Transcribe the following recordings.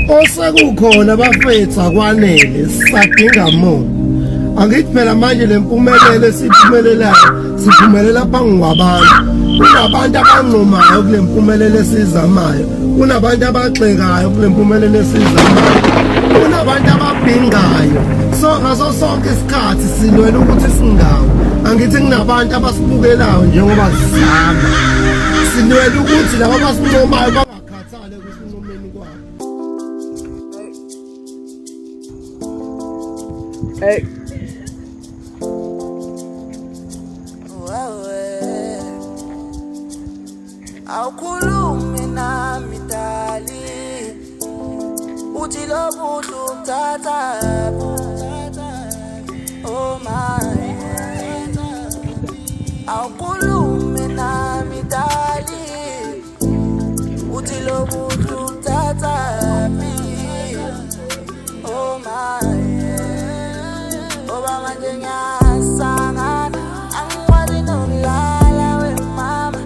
osekukhona bafethu akwanele sisadinga more. Angithi phela manje lempumelelo esiphumelelayo siphumelela phansi kwabantu. Kunabantu abanqomayo kule mpumelelo esizamayo, kunabantu abagxekayo kule mpumelelo esizamayo, kunabantu ababhingayo. So ngaso sonke isikhathi silwela ukuthi singawo. Angithi kunabantu abasibukelayo njengoba sizama. Silwela ukuthi laba abasinqomayo bangakhathale kusinqomeni kwabo. Hey. Awukhulume nami dali uthi lo buhlu mthatha oh my awukhulume nami dali uthi lo buhlu mthatha oh my oba manje ngiyasangana angikwazi nokulala we mama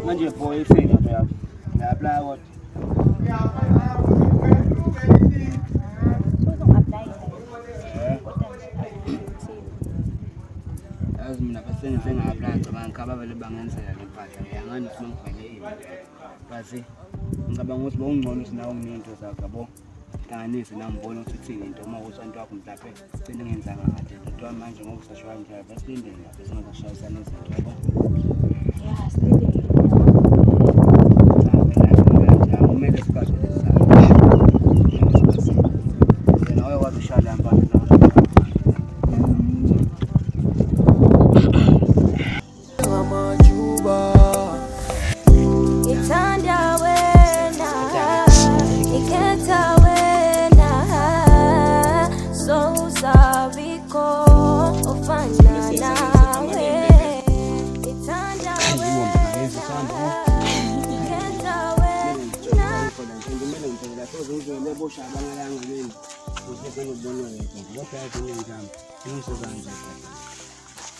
Manje boy ifika phela. Ngiyapla kodwa. Yazi mina basenze ngapla ngicabanga ngaba vele bangenzela lempahla. Ngiyangani singivele ini. Base ngicabanga ukuthi bongcono sinawo nginto zakho yabo. Hlanganise nangibona ukuthi uthini into uma usantu wakho mhlawumbe sicela ngenzanga ngathi into manje ngoba usashwa njalo basilindele lapha singazoshayisana izinto yabo. Yeah, silindele.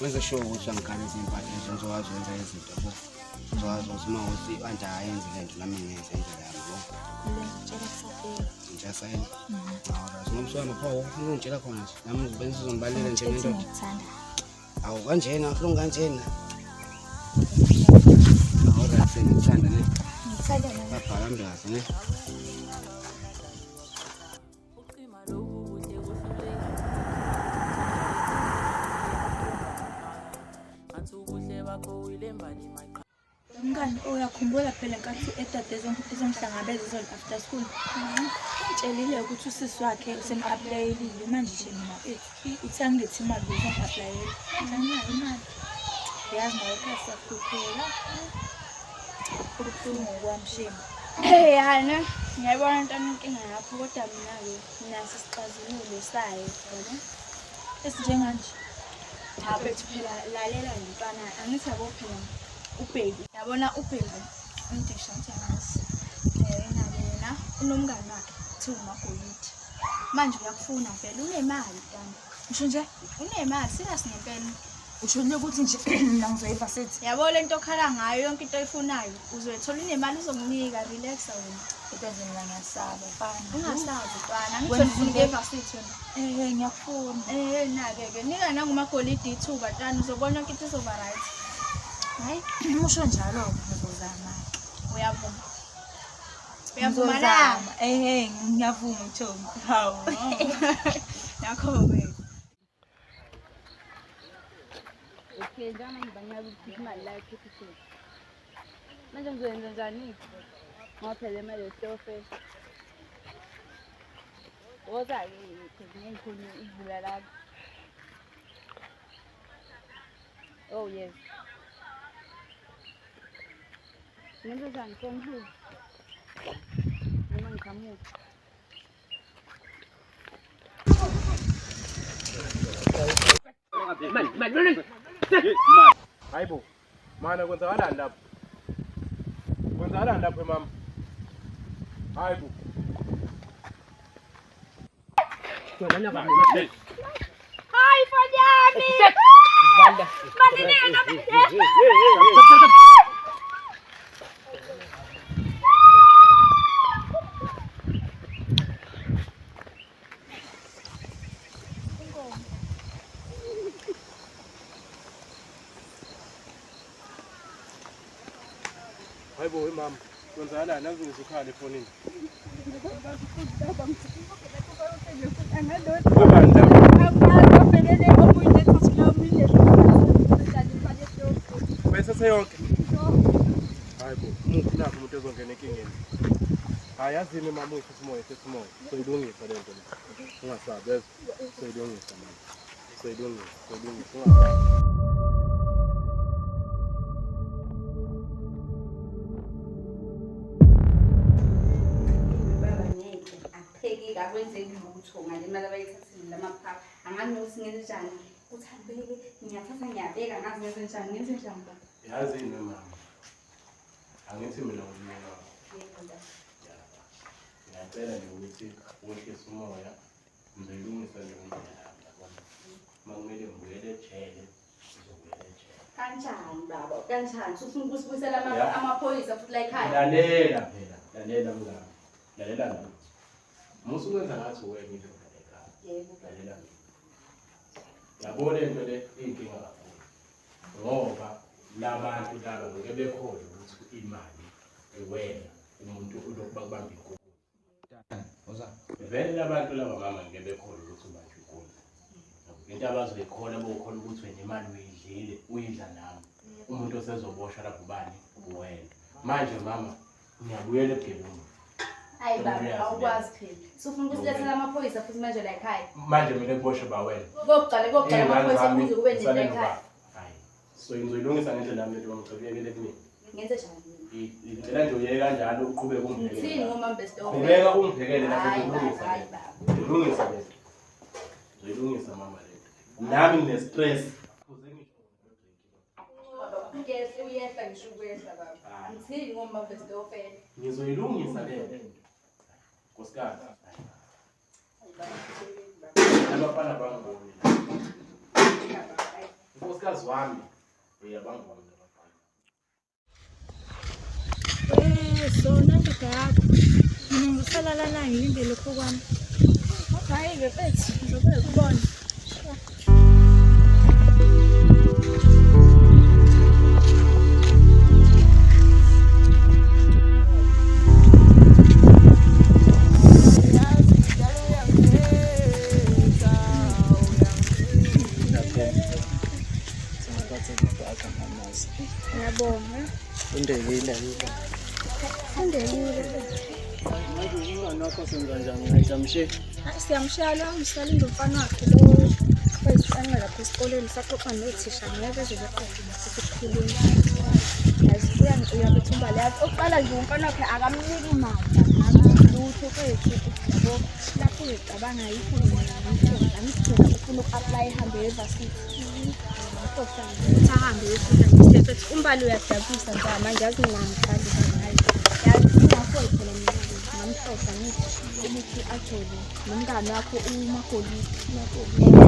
Wenza sure ukuthi angikhalisa impahla ngizowazi wenza izinto bo. Ngizowazi ukuthi uma uthi anje ayenze lento nami ngiyenze indlela yami bo. Ngitshela sayini. Awura ngomswana pho ungitshela khona nje. Nami ngizobenza uzongibalela nje ngento. Awu kanjena ahlungu kanjena. Awura sengithanda ne. Ngithanda ne. Babhala mndazi ne. Mngani uyakhumbula phela nkathi edade ezomhlangabeza izolo after school. Ngitshelile ukuthi usisi wakhe usemaplayelile manje nje mina uthi angilethi imali uzongaplayela. Nginayo imali. Yazi nawe khasa kuphela. Kubuhlungu kwamshini. Yana ngiyabona intwana inkinga yakho kodwa mina ke naso sixazululo sayo yabona. Esinjenganje. Phela lalela lentwana angithi yabo phela uBheki yabona uBheki into eshantshanasi yena unomngane wakhe kuthiwa uMagolide manje uyakufuna phela unemali ntwana ngisho nje unemali serious ngempela Usho nje ukuthi nje mina ngizoyiva sethi yabo lento okhala ngayo yonke into oyifunayo uzoyithola inemali izokunika relaxa wena kodwa nje mina ngiyasaba mfana ungasazi ntwana ngithola ufuna university wena ngiyafuna nake nika nangumagolide ithuba ntwana uzobona yonke into izoba right. Hayi umusho njalo ngizozama. Uyavuma. Uyavuma la? Ngiyavuma Thombi. Hawu. Nakho ke. Okay, njana ngibanya ukuthi imali la ekhiphiswe. Manje ngizoyenza njani? Ngoba phela imali yesitofe. Woza ke ngikhulu izula la. Oh yes. Ngenza njani from here? Noma ngikhamuka. Mali. Hayibo. Mana kwenzakalani lapho? Kwenzakalani lapho mama? Hayi bu. Hayi fanyami. Manene na Hayi bo mama. Kwenzakalani nangu ngizokhala efonini. Bese seyonke. Hayi bo, nakho umuntu ezongena enkingeni. Hayi yazini mama uthi simoya sesimoya. Soyilungisa lento. Ungasabi yazi. Soyilungisa mama. Soyilungisa. Akwenzeki lutho ngale mali abayithathile lamaphapha anganokuthi ngenze njani uthambeke ngiyathatha ngiyabeka ngazi ngenze njani ba Yazini mama. Angithi mina ngumina wakho. Ngiyacela nje ukuthi wehlise umoya ngizolungisa le nto yabona. Makumele ngibuyele ejele ngizobuyela ejele. kanjani baba kanjani ufuna ukusibuyisela amaphoyisa futhi la ekhaya Lalela phela, lalela mngani. Lalela nami. Musu kwenza ngathi wena indlela ekhaya. yebo Lalela mina. Yabona into le inkinga kakhulu. Ngoba labantu laba ngeke bekhohle ukuthi imali iwena umuntu ulokuba kubamba inkukhu. Vele labantu laba mama ngeke bekhohle ukuthi ubanje inkukhu. Into abazoyikhona bokhona ukuthi wena imali uyidlile, uyidla nami. Umuntu osezoboshwa lapho bani uwena. Manje mama ngiyabuyela eGebungu. hayi baba awukwazi phela sifuna ukusilethela amaphoyisa futhi manje la ekhaya Manje mina kuboshwe bawena. kokuqala amaphoyisa kuze kube nini la ekhaya Hayi. So ngizoyilungisa ngendlela nami leyo ngicela kumina. ngenze njani Ngicela nje uyeke kanjalo uqhubeke ungibhekele. ngithini ngoma best of Qhubeka ungibhekele lapho hayi ngilungisa. baba Ngilungisa le. Ngilungisa mama le. Nami ngine stress. Kuze ngisho ngeke uyehla ngisho ukwehla baba ngithini ngoma best of ngizoyilungisa le nto. Nkosikazi. Abafana bangiboni. Nkosikazi wami uyabangibona abafana. Sona ndoda yakho. Mina ngisalala naye ngilinde lokho kwami. Hayi-ke mfethu, ngizobe kubona. Ngiyabonga. Undelile Undelile. manje umngane wakho senza njani ngayijamshe Siyamshaya umsalinde umfana wakhe lo wayisana lapha esikoleni saxoxa nothisha ngeke ezobeqoqa sisikhuluma. Yazi uyabethumba lapho oqala nje umfana wakhe akamniki imali lutho kwethu yabo lapho ngicabanga yikho mina ngithina ufuna uku-apply ihambe evarsity ahambe evarsity umbali uyadabisa nje manje yazi ngingangithandi naye yazi ingakho phela mina ngamhlosa ngithi ukuthi athole nomngane wakho uMagolide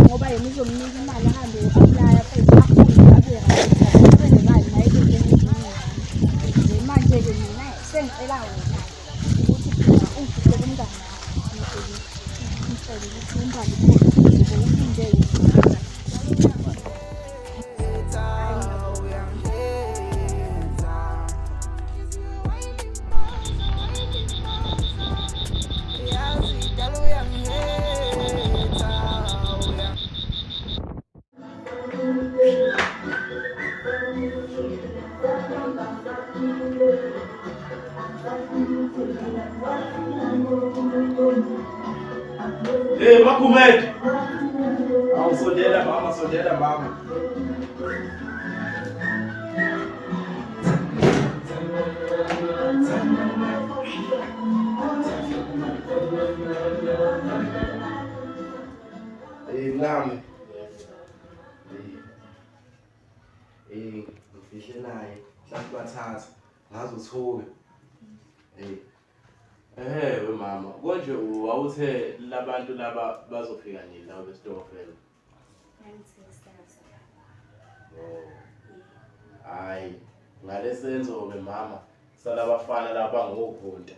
ngoba yena uzomnika imali ahambe u-apply futhi afunde abe right nemali naye le manje-ke mina sengicela wena ukuthi phela ungifike kumngane wakho ngicela ukuthi umbali khona ufunde Hey Makumed. Sondela mama. Hey nami. Hey ngifihle naye mhlawumbe bathatha ngazothuka we mama konje wawuthe labantu laba bazofika nini la besitofela hayi ngalesenzo-ke mama salabafana lapha ngokunta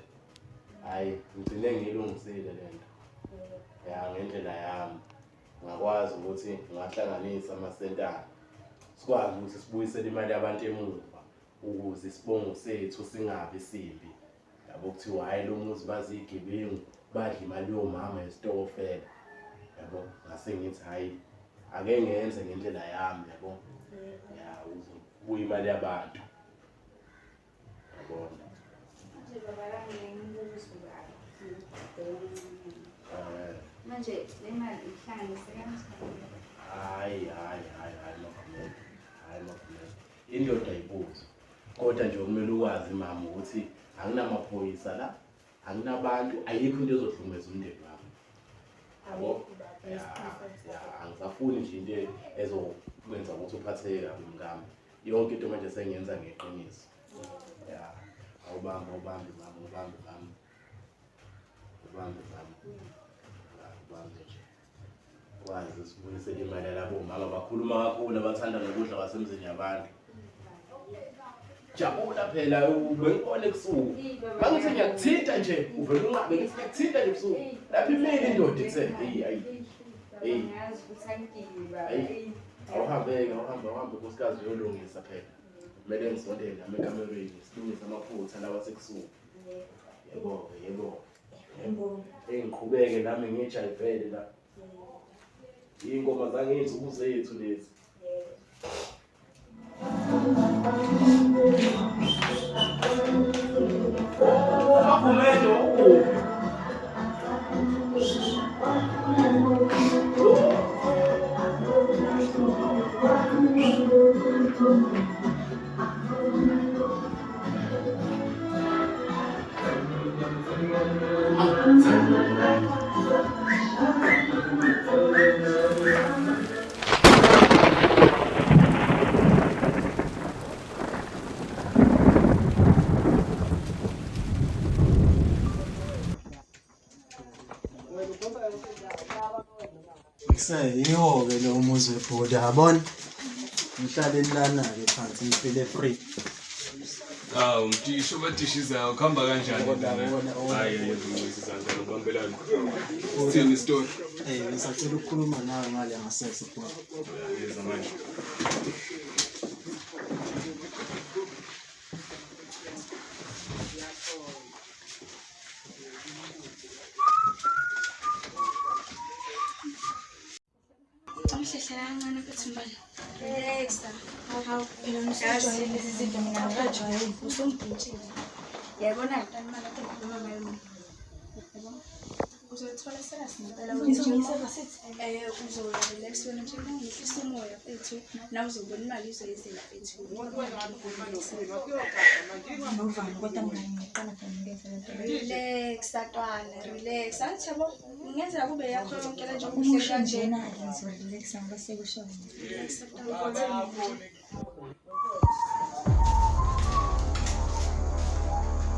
hayi ngigcine ngiyilungisile le nto ya ngendlela yami ngakwazi ukuthi ngahlanganisa amasentana sikwazi ukuthi sibuyisele imali yabantu emuva ukuze isibongo sethu singabi simbi yabo kuthiwa hayi lo muzi bazigebengu badla imali yomama esitofela yabo ngase ngithi hayi ake ngenze ngendlela yami yabo ya ubuye imali yabantu yabona manje le mali ihlanganise kanjani? hayi makhulu indoda ayibuzi kodwa nje kumele ukwazi mama ukuthi anginamaphoyisa la anginabantu ayikho into ezodlumeza umndeni wami yabo angisafuni nje into ezokwenza ukuthi uphatheke kabi mngami yonke into manje sengiyenza ngeqiniso ya awubambe mama ubambe nje kwazi sibuyisele imali labo mama bakhuluma kakhulu abathanda nokudla kwasemzini yabantu jabula phela ubengibona ebusuku mangithi ngiyakuthinta nje uvela unqabe ngithi ngiyakuthinta nje ebusuku lapha imini indoda ithe Angazi ukuthi angidile awuhambe nkosikazi uyolungisa phela kumele ngisondele nami ekamereni silungise amaphutha lawa sekusuku yebo ngiqhubeke nami ngijayivele la ingoma zanginsuku zethu lezi Yiwo-ke lo muzi webhodi yabona ngihlaleni lana-ke phansi ngiphile free. Umtisho batishizayo kuhamba kanjani? Hayi ngizizanza ngibambelana. Sithini isitori? Ngisacela ukukhuluma nawe ngale ngasese khona. Yeza manje. Kancane ukuthi mbali. Relaxa. Phela ngisajwayele lezi zinto mina ngikajwayele. Usungibhutshile. Yayibona mntana manje ukukhuluma ngayo mina. Uzothola selasinempela uzorelax wena nje ngifisa umoya ethu na uzobona imali izoyizela ethu. Novana kodwa mina ngiqala ngenza lento. Relax Atwana, relax. Athi yabo ngenzela kube yakho yonke nje ukuhle kanjena ngizorelaxa ngoba sekushona. Relax Atwana.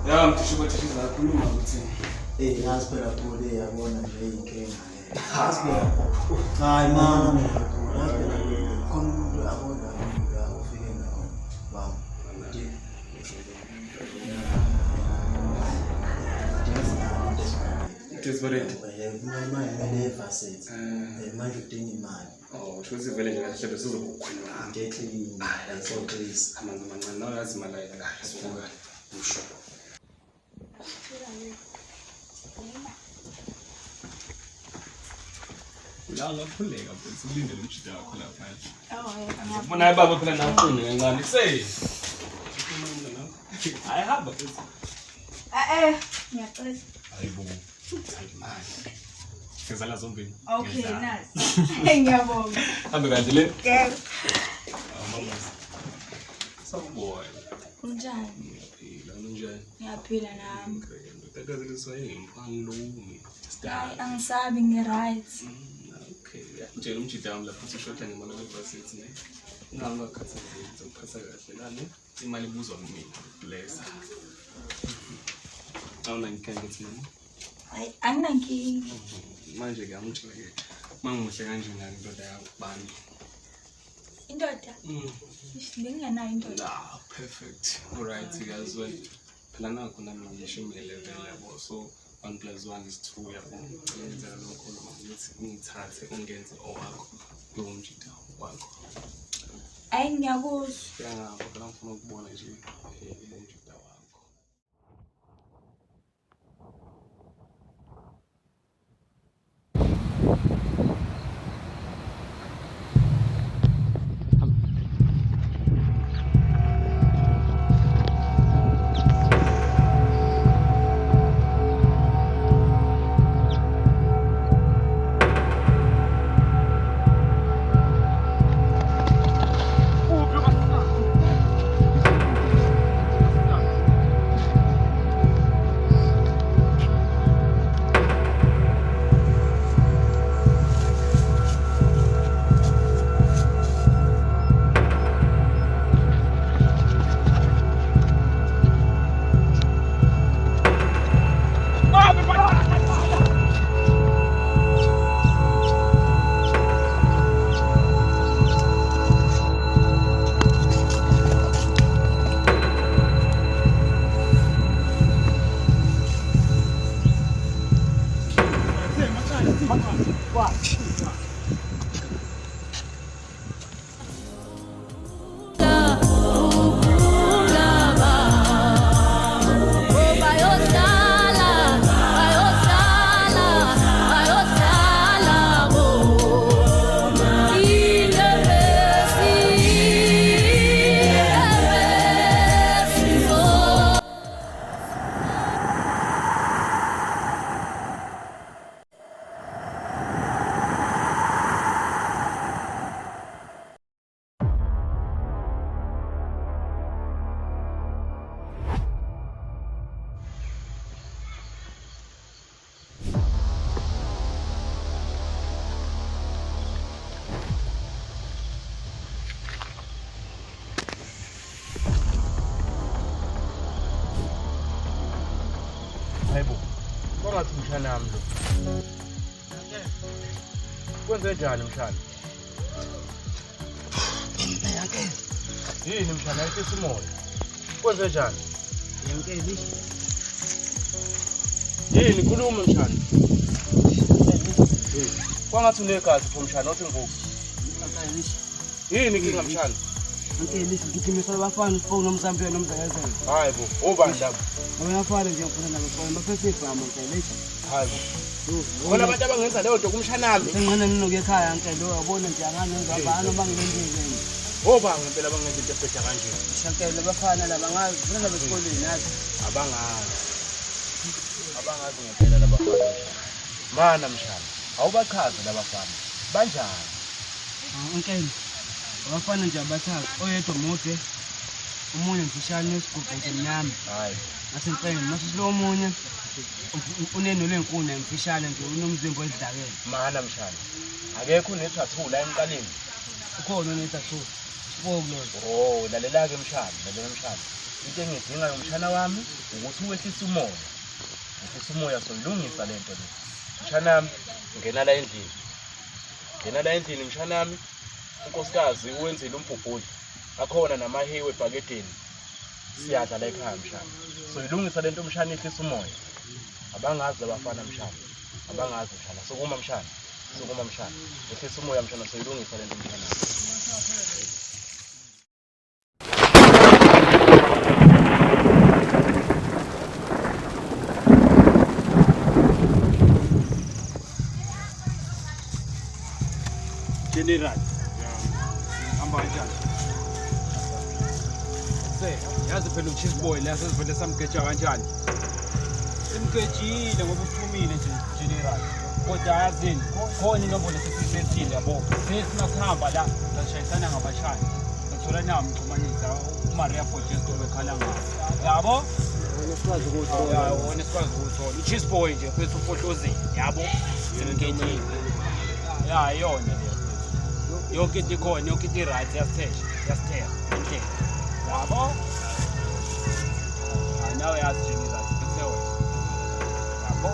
Ya mtisho batishiza khuluma ukuthi Ngazi phela phole yabona nje inkinga le. Ngazi phela. Hayi mama. Ngazi phela khona umuntu yabona la ufike nawo. Baba. desperate. Manje evasithi. Manje udinga imali. Usho ukuthi vele nje kahle sizokukhuluma. Ngeklini ayisocase. Amanzi amancane nawe yazi imali ayikho. Sivuka. Usho. La ngaphuleka futhi ulindele umjida wakho lapha nje. Ngibona baba phela naqini kancane kusey. Hayi hamba futhi. Ngiyaqeda. Hayibo. Hayi. Sezala zombili. Okay, nice. Ngiyabonga. Hambe kanje le. Yebo. Mama. Sawubona. Unjani? Ngiyaphila, unjani? Ngiyaphila nami. Ngitakazeliswa ngimphangilumi. Hayi angisabi ngi-right. Okay. Nje umjida wami lapho ushoda ngemali yebhasithi ne. Ngangakhathazeki ngizophatha kahle nani imali ibuzwa kumina bless. Awuna ngikenge ngithi mama. Hayi anginankinga. Manje ke angitshela ke mangimuhle kanje ngani indoda yakubani. Indoda. Nginganayo indoda. Ah perfect. Alright guys well. Phela nakho nami ngishumi level yabo so 1 + 1 is 2 yabo. Ngenzela lokho ukuthi ngithathe ungenze owakho lowo mjida wakho. Hayi ngiyakuzwa. Yangapha phela ngifuna ukubona nje umjida wakho. Hayibo. Kongathi mshana wami lo. Kwenze njani mshana? Yankele. Yini mshana ayifisa umoya? Kwenze njani? Yankele. Yini khuluma mshana? Kwangathi unegazi for mshana othi ngoku. Yini kinga mshana? Yankele ngigijimisa abafana usifona nomzambiya nomzayezela. Hayibo, ubani labo? Abafana nje ngifuna nabafana bafese ifama Yankele. Hayibo. Bona abantu abangenza leyo nto kumshana wami. Sengicela ninoke ekhaya Yankele uyabona nje anganenza abana bangilendile. Obanga impela bangenza into ebheda kanje. Yankele abafana laba ngazi bona besikoleni nathi. Abangazi. Abangazi ngempela labafana. Mana mshana, awubachaze labafana. Banjani? Yankele. Abafana nje abathathu oyedwa mude umunye mfishane nesigubhu emnyama. Hayi. Nasempeni masilo omunye uneno lenkuni emfishane nje unomzimba wedlakela. Mana mshana. Akekho unethathula emqaleni. Ukhona onethathula. Sibonke Oh, lalela ke mshana, lalela mshana. Into engidinga yomshana wami ukuthi uwehlise umoya. Uwehlise umoya soyilungisa lento le. Mshana wami, ngena la endlini. Ngena la endlini mshana wami. Unkosikazi uwenzile umbhubhuli. Akhona namahewe ebhakedeni. Siyadla la ekhaya mshana. Soyilungisa lento mshana ihlise umoya. Abangazi labafana mshana. Abangazi mshana. Sokuma mshana. Sokuma mshana. Ihlise umoya mshana soyilungisa lento mshana. General. Hamba kanjani? Yazi phela ucheese boy la sesivele samgeja kanjani? Simgejile ngoba uphumile nje general. Kodwa yazini khona inombolo sesisethile yabo. Sesihamba la sashayisana ngabashaya. Ngithola nami ukumanisa uMaria Fortune bekhala ngayo. Yabo? Unesikwazi ukuthi unesikwazi ukuthi ucheese boy nje bese ufohlozini yabo. Simgejile. Ya yona le. yonke into ikhona, yonke into i-right, yasithela indlela yabo. Nawe yazi nje ngizaziphethe wena yabo.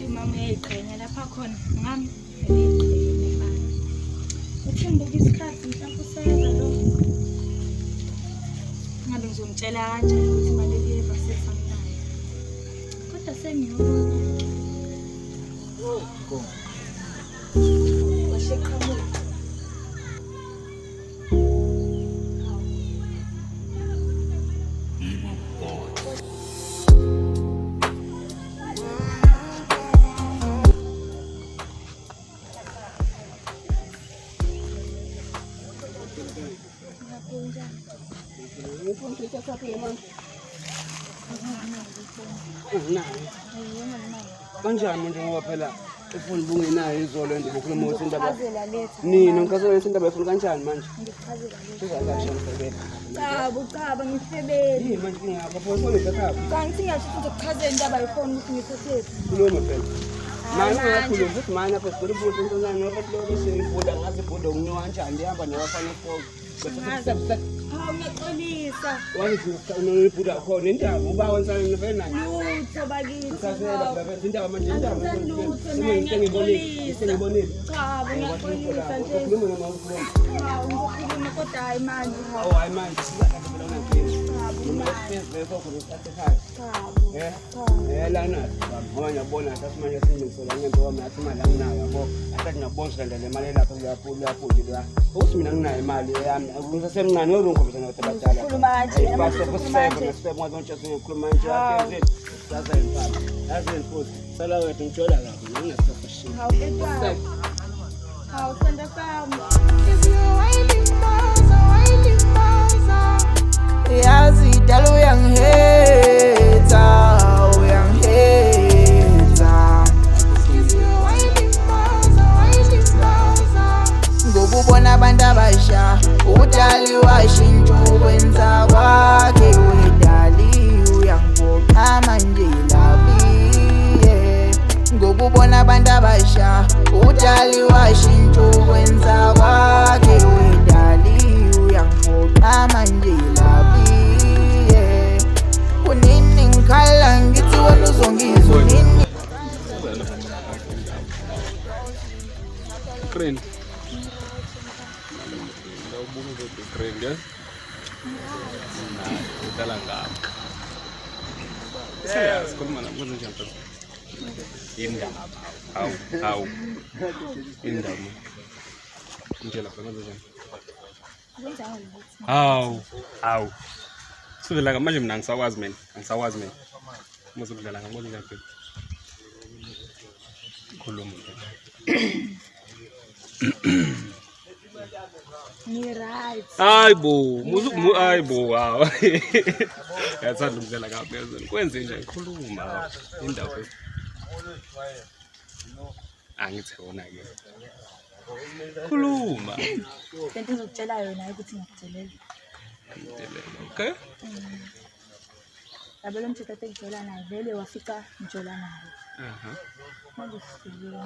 Imama uyayiqhenya lapha khona ngami uyayiqhenya bani. Uthemba isikhathi mhlawumbe usebenza lo. Ngabe ngizomtshela kanjani ukuthi imali leyeva sefanayo. Kodwa sengiyona. Go. Washeqhamuka. Kanjani njengoba phela ufuna ubungenayo izolo nje bokhuluma ukuthi indaba Chazela letha. nini ngichazela ukuthi indaba efuna kanjani manje Ngichazela letha. sizakasho msebenzi Cha, ngifebeli. yini manje ngiyapha phela ngisathapha Kanti ngisho ukuthi ukuchazela indaba iphone ukuthi ngithathephi. kulomo phela manje uyakhuluma ukuthi manje apha sidole ukuthi into nani ngoba lokho seyibhuda ngazi ibhuda unyowa kanjani ndihamba nabafana efoku Hawu ngiyaxolisa. wathi unibhuda khona indaba uba wensana nivele nani Lutho bakithi. ngisazela baba indaba manje indaba Lutho naye ngiyibonile ngiyibonile Cha, ngiyaxolisa nje. ukhuluma noma ukhuluma Hawu ngizokhuluma kodwa hayi manje. oh hayi manje sizakade phela ungapheli noma expense leso khona isikhathi ekhaya lana ngoba ngiyabona ukuthi manje singisola ngento wami athi imali anginayo yabo athi ngiyabona kanti le mali lapha kuyaphula ukuthi mina nginayo imali yami ngisasemncane ngizongikhombisa nokuthi abadala Ukhuluma kanje, base kusebe ngesibemo zonke singikhuluma nje yazi impala yazi futhi sala wethu ngithola kabi ngingasafashini Hawu etwa. Hawu sanda sami. Yazi dalo uyangiheta, ngokubona abantu abasha udali washintsha ukwenza kwakhe wedali uyangiphoqa manje laviye ngokubona abantu abasha udali washintsha ukwenza kwakhe wedali uyangiphoqa manje laviye kunini ngikhala ngithi wena uzongizwa nini Friend. Ngawubuka ukuthi friend, eh? Udala ngapha. Serious, khuluma nami kwenze njani mfethu? Indaba. Hawu. Indaba. Ngitshela phela kwenze njani? Hawu. Sivela manje mina angisakwazi mina. Mase kudlala ngabona njani mfethu? Khuluma mfethu. Ni right. Hayibo, hayibo hawo. Yathanda ukudlala kaphezulu. Kwenze nje ngikhuluma indaba. Angithi wona ke. Khuluma. Lento ngizokutshela yona ukuthi ngikutshelele. Okay? Yabo lo mthetho engitshela naye vele wafica ngitshela naye. Manje sifikile.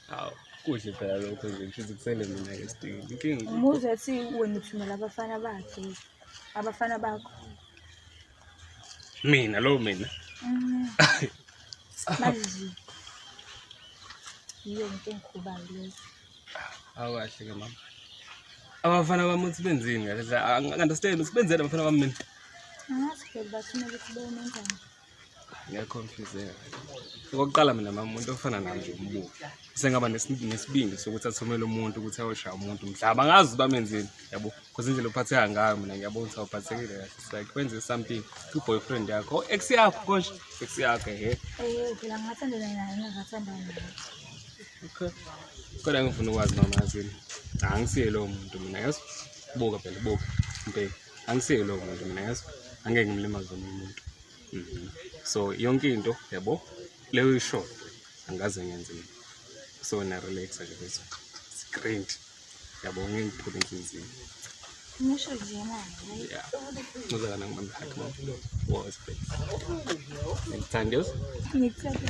Hawu, kuhle phela lokho nje ngithi kusele mina ke sidinga. Inkinga Umuze ethi wena uthumela abafana bakhe. Abafana bakho. mina lo mina. Manje. Yiyo into engikhubayo leyo. Awakahle ke mama. Abafana bami uthi benzini kahle. Angi-understand ukuthi benzeni abafana bami mina. Angazi phela bafuna ukuthi bayonenzani. Ngiyaconfuse. Okokuqala mina mama umuntu ofana nami nje umbuki. Sengaba nesibindi sokuthi athumele umuntu ukuthi ayoshaya umuntu mhlaba ngazi bamenzeni yabo because indlela ophatheka ngayo mina ngiyabona ukuthi awuphathekile kahle like wenze something to boyfriend yakho ex yakho konje ex yakho Phela ngingathandana naye ngingathandana naye. okay kodwa ngifuna ukwazi mama yazini angisiye lo muntu mina yazi buka phela buka impela angisiye lo muntu mina yazi angeke ngimlimaze umuntu so yonke into yabo leyo isho angaze ngenze so na relax nje bese screen yabo ngeke ngiphule inhliziyo Ngisho nje manje. Yeah. Uzaka nangibambe hug manje. War is big. Ngithandiwe. Ngikuthanda.